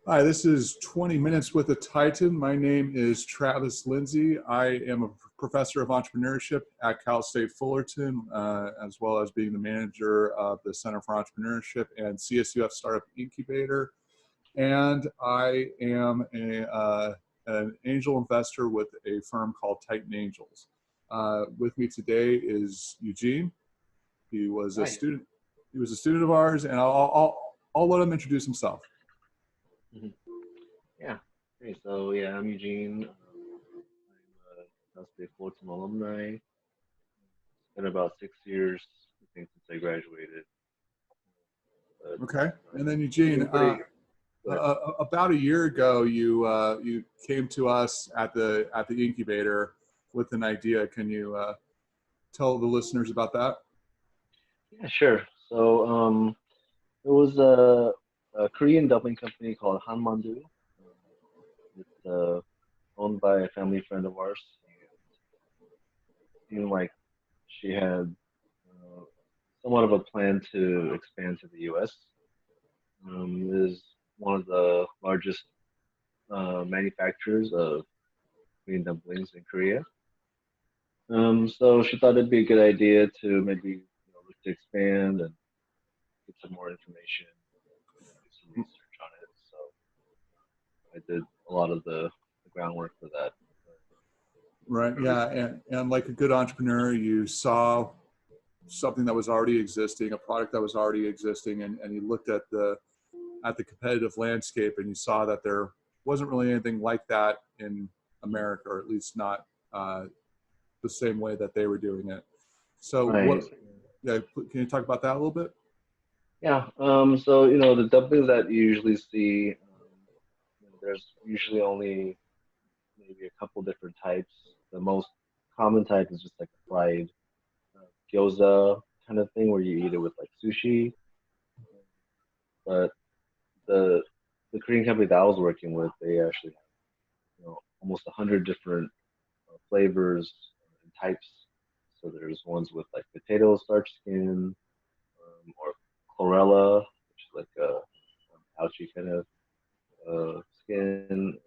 Hi, this is 20 Minutes with a Titan. My name is Travis Lindsay. I am a professor of entrepreneurship at Cal State Fullerton, as well as being the manager of the Center for Entrepreneurship and CSUF Startup Incubator. And I am an angel investor with a firm called Titan Angels. With me today is Eugene. He was a Hi. student. He was a student of ours, and I'll let him introduce himself. Mhm. Yeah. Hey, so yeah, I'm Eugene. I'm a Cal State Fullerton alumni. It's been about 6 years, I think, since I graduated. But Okay, and then been Eugene, pretty good. about a year ago, you came to us at the incubator with an idea. Can you tell the listeners about that? Yeah, sure. So it was a Korean dumpling company called Hanmandu. It's owned by a family friend of ours. It seemed like she had somewhat of a plan to expand to the U.S. It is one of the largest manufacturers of Korean dumplings in Korea. So she thought it'd be a good idea to maybe look to expand and get some more information, do some research on it. So I did a lot of the groundwork for that. Right. Yeah, and like a good entrepreneur, you saw something that was already existing, a product that was already existing, and you looked at the competitive landscape, and you saw that there wasn't really anything like that in America, or at least not the same way that they were doing it. So what? Right. Yeah, can you talk about that a little bit? Yeah. So the dumplings that you usually see, there's usually only maybe a couple different types. The most common type is just like a fried gyoza kind of thing where you eat it with like sushi. But the the Korean company that I was working with, they actually have almost 100 different flavors and types. So there's ones with like potato starch skin, or chlorella, which is like a ouchy kind of skin, and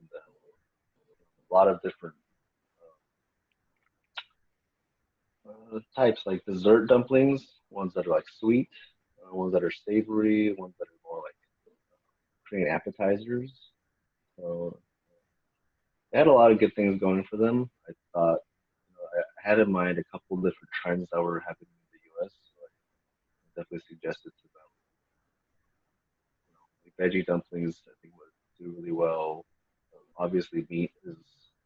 a lot of different types, like dessert dumplings, ones that are like sweet, ones that are savory, ones that are more like Korean appetizers. So they had a lot of good things going for them. I thought, I had in mind a couple different trends that were happening in the U.S. So I definitely suggested to them, like veggie dumplings, I think would do really well. Obviously, meat is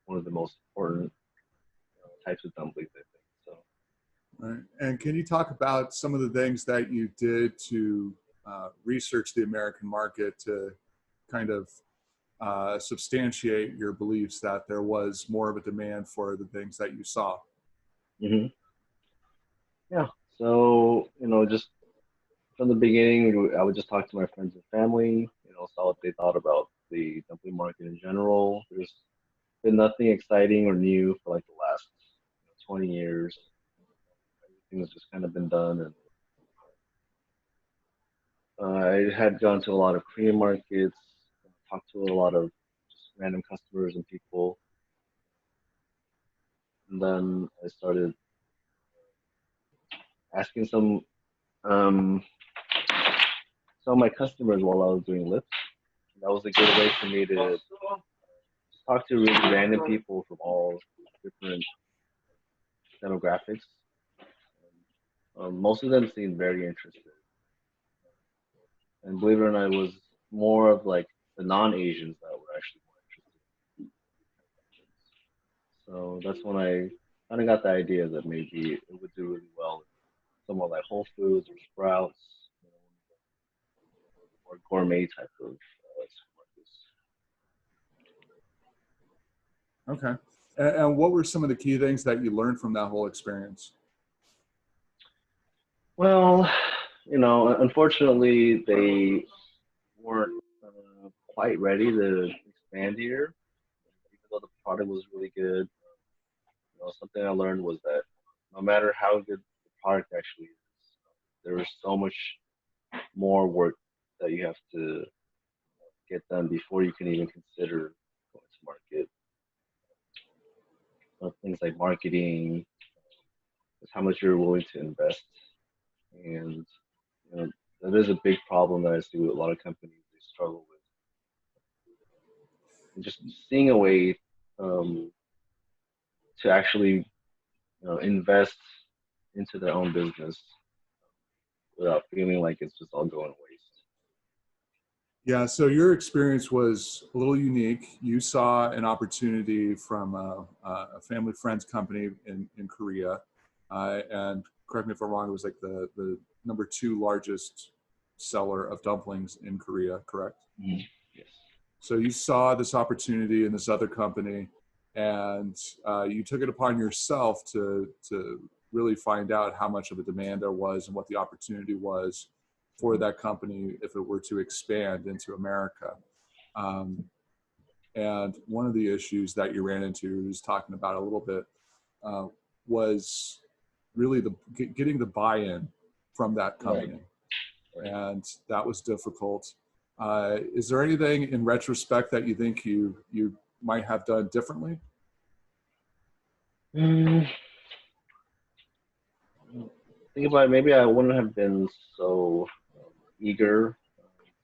one of the most important types of dumplings, I think. So, Right. And can you talk about some of the things that you did to research the American market to kind of substantiate your beliefs that there was more of a demand for the things that you saw? hmm yeah. So, just from the beginning, I would just talk to my friends and family, saw what they thought about the dumpling market in general. There's been nothing exciting or new for like the last 20 years. Everything's just kind of been done. And I had gone to a lot of Korean markets, talked to a lot of just random customers and people. And then I started asking um, some of my customers while I was doing lips. That was a good way for me to talk to really random people from all different demographics. Most of them seemed very interested. And believe it or not, it was more of like the non-Asians that were actually more interested. So that's when I kind of got the idea that maybe it would do really well in somewhere like Whole Foods or Sprouts, or gourmet type of supermarkets. Okay. And what were some of the key things that you learned from that whole experience? Well, unfortunately, they weren't quite ready to expand here, even though the product was really good. Something I learned was that no matter how good the product actually is, there is so much more work that you have to get done before you can even consider going to market. Things like marketing, how much you're willing to invest, and that is a big problem that I see with a lot of companies. They struggle with and just seeing a way to actually invest into their own business without feeling like it's just all going to waste. Yeah, so your experience was a little unique. You saw an opportunity from a family friend's company in Korea, and correct me if I'm wrong, it was like the number 2 largest seller of dumplings in Korea, correct? Mm-hmm. Yes. So you saw this opportunity in this other company, and you took it upon yourself to really find out how much of a demand there was and what the opportunity was for that company if it were to expand into America. And one of the issues that you ran into, you was talking about a little bit, was really getting the buy-in from that company. Right. And that was difficult. Is there anything in retrospect that you think you might have done differently? Think about it, maybe I wouldn't have been so eager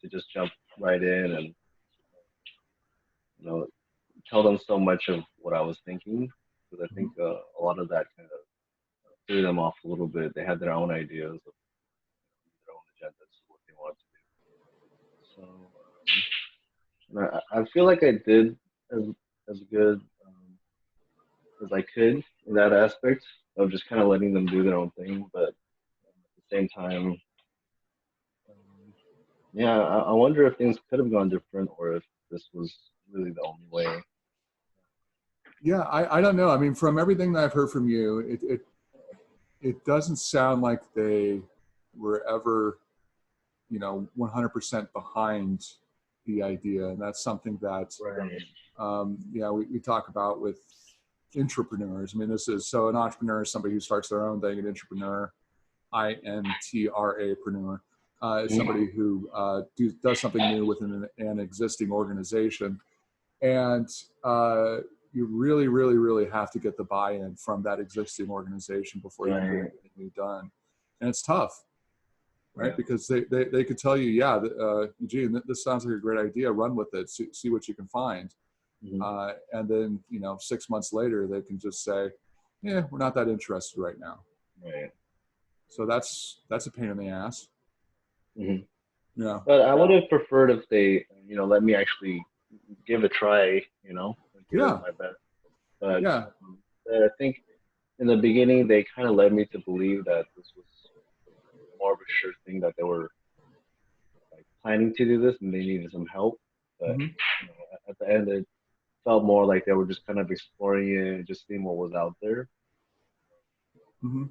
to just jump right in and tell them so much of what I was thinking, because I think a lot of that kind of threw them off a little bit. They had their own ideas of their own agendas, what they wanted to do. So I feel like I did as good as I could in that aspect of just kind of letting them do their own thing, but at the same time, yeah, I wonder if things could have gone different, or if this was really the only way. Yeah, I don't know. I mean, from everything that I've heard from you, it doesn't sound like they were ever, 100% behind the idea, and that's something that, right. We talk about with entrepreneurs. I mean, an entrepreneur is somebody who starts their own thing. An entrepreneur, INTRA-preneur, is somebody who does something new within an existing organization, and you really, really, really have to get the buy-in from that existing organization before you can get anything done, and it's tough, right? Yeah. Because they could tell you, Eugene, this sounds like a great idea. Run with it. See what you can find. Mm-hmm. And then 6 months later, they can just say, "Yeah, we're not that interested right now." Right. So that's a pain in the ass. Mm-hmm. Yeah. But I would have preferred if they, let me actually give a try. Give it my best. But yeah. I think in the beginning they kind of led me to believe that this was more of a sure thing, that they were planning to do this and they needed some help. But at the end, it felt more like they were just kind of exploring it and just seeing what was out there. Mm-hmm.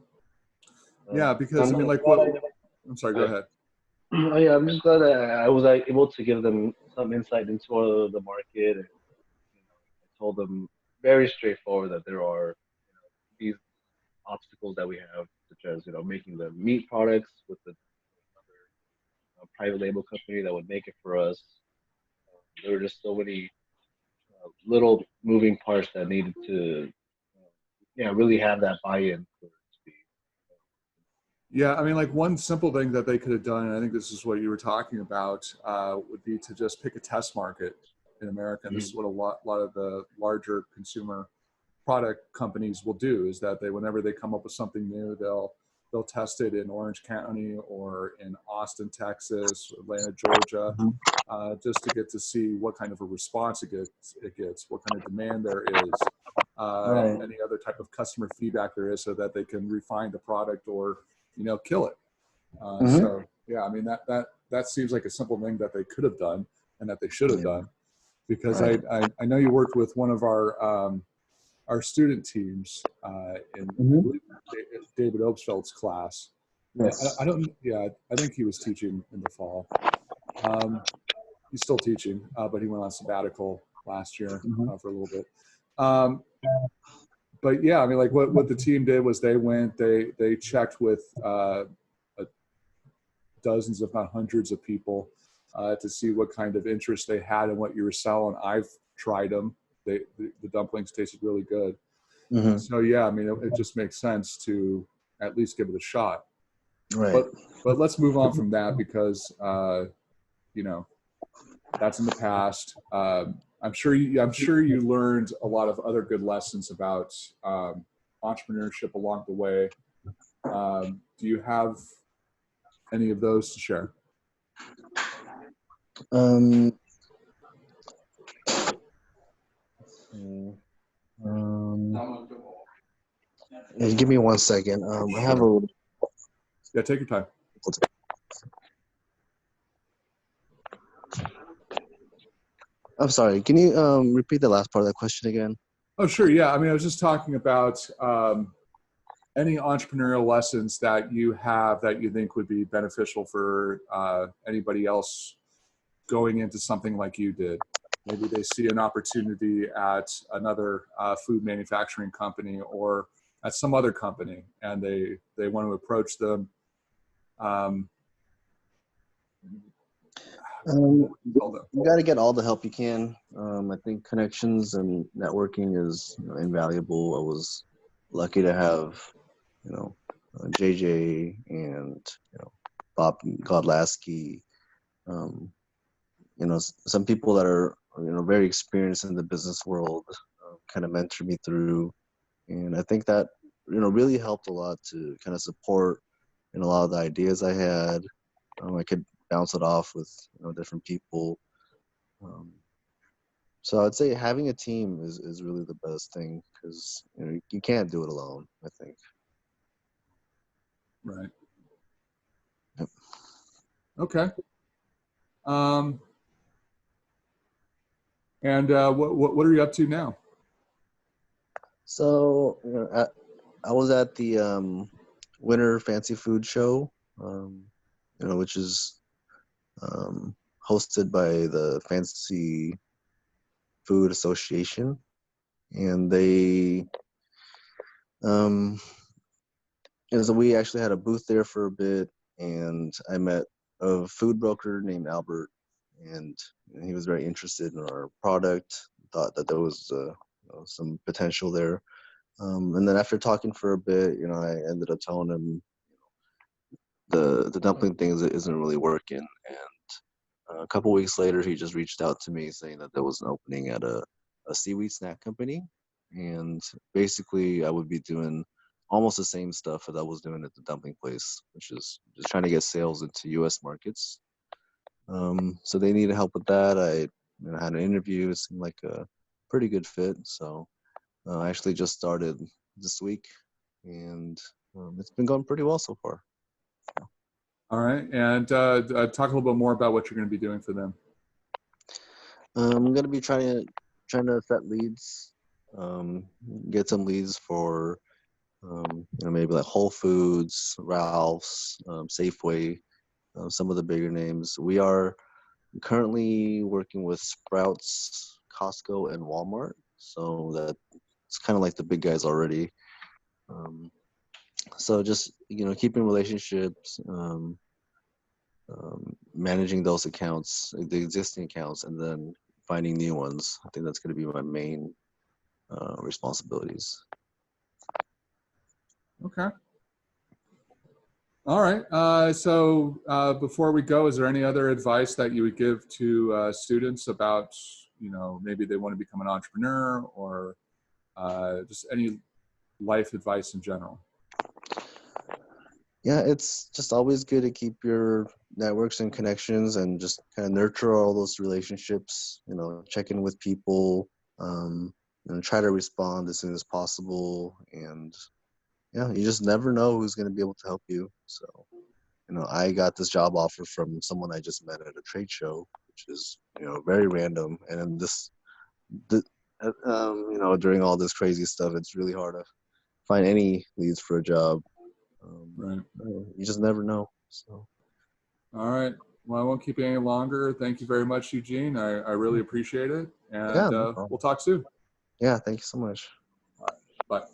Yeah, because I'm sorry. Go ahead. Oh yeah, I'm just glad that I was able to give them some insight into the market, and I told them very straightforward that there are these obstacles that we have, such as making the meat products with another private label company that would make it for us. There were just so many little moving parts that needed to really have that buy-in for it to be. Yeah, I mean, like one simple thing that they could have done, and I think this is what you were talking about, would be to just pick a test market in America. And this is what a lot of the larger consumer product companies will do, is that whenever they come up with something new, they'll test it in Orange County or in Austin, Texas, Atlanta, Georgia, just to get to see what kind of a response it gets, what kind of demand there is, any other type of customer feedback there is, so that they can refine the product or kill it. So yeah, I mean that seems like a simple thing that they could have done and that they should have done, because I know you worked with one of our student teams in I believe David Obstfeld's class. Yes. I think he was teaching in the fall. He's still teaching, but he went on sabbatical last year for a little bit. But yeah, I mean, like what the team did was they checked with dozens, if not hundreds of people, to see what kind of interest they had in what you were selling. I've tried them. The dumplings tasted really good. Mm-hmm. So yeah, I mean, it just makes sense to at least give it a shot. Right. But let's move on from that because you know, that's in the past. I'm sure you learned a lot of other good lessons about entrepreneurship along the way. Do you have any of those to share? Give me 1 second. I have a. Yeah, take your time. I'm sorry. Can you repeat the last part of that question again? Oh, sure. Yeah. I mean, I was just talking about any entrepreneurial lessons that you have that you think would be beneficial for anybody else going into something like you did. Maybe they see an opportunity at another food manufacturing company or at some other company, and they want to approach them. You got to get all the help you can. I think connections and networking is invaluable. I was lucky to have, JJ and Bob Godlaski. Some people that are very experienced in the business world kind of mentored me through, and I think that really helped a lot to kind of support a lot of the ideas I had. I could bounce it off with different people. So I'd say having a team is really the best thing because you can't do it alone, I think. Right. Yep. Okay. And what are you up to now? So I was at the Winter Fancy Food Show, which is hosted by the Fancy Food Association, and they so we actually had a booth there for a bit, and I met a food broker named Albert, and he was very interested in our product, thought that there was some potential there. And then after talking for a bit, I ended up telling him the dumpling thing isn't really working. And a couple weeks later, he just reached out to me saying that there was an opening at a seaweed snack company. And basically, I would be doing almost the same stuff that I was doing at the dumpling place, which is just trying to get sales into U.S. markets. So they needed help with that. I had an interview. It seemed like a pretty good fit. So I actually just started this week, and it's been going pretty well so far. All right, and talk a little bit more about what you're going to be doing for them. I'm going to be trying to set leads, get some leads for maybe like Whole Foods, Ralph's, Safeway, some of the bigger names. We are currently working with Sprouts, Costco, and Walmart, so that it's kind of like the big guys already. So just keeping relationships, managing those accounts, the existing accounts, and then finding new ones. I think that's going to be my main responsibilities. Okay. All right. So before we go, is there any other advice that you would give to students about, maybe they want to become an entrepreneur or just any life advice in general? Yeah, it's just always good to keep your networks and connections and just kind of nurture all those relationships, check in with people, try to respond as soon as possible. And yeah, you just never know who's going to be able to help you. So, I got this job offer from someone I just met at a trade show, which is, very random. And during all this crazy stuff, it's really hard to find any leads for a job. Right. You just never know. So. All right. Well, I won't keep you any longer. Thank you very much, Eugene. I really appreciate it. And Yeah, no problem. We'll talk soon. Yeah, thank you so much. All right. Bye.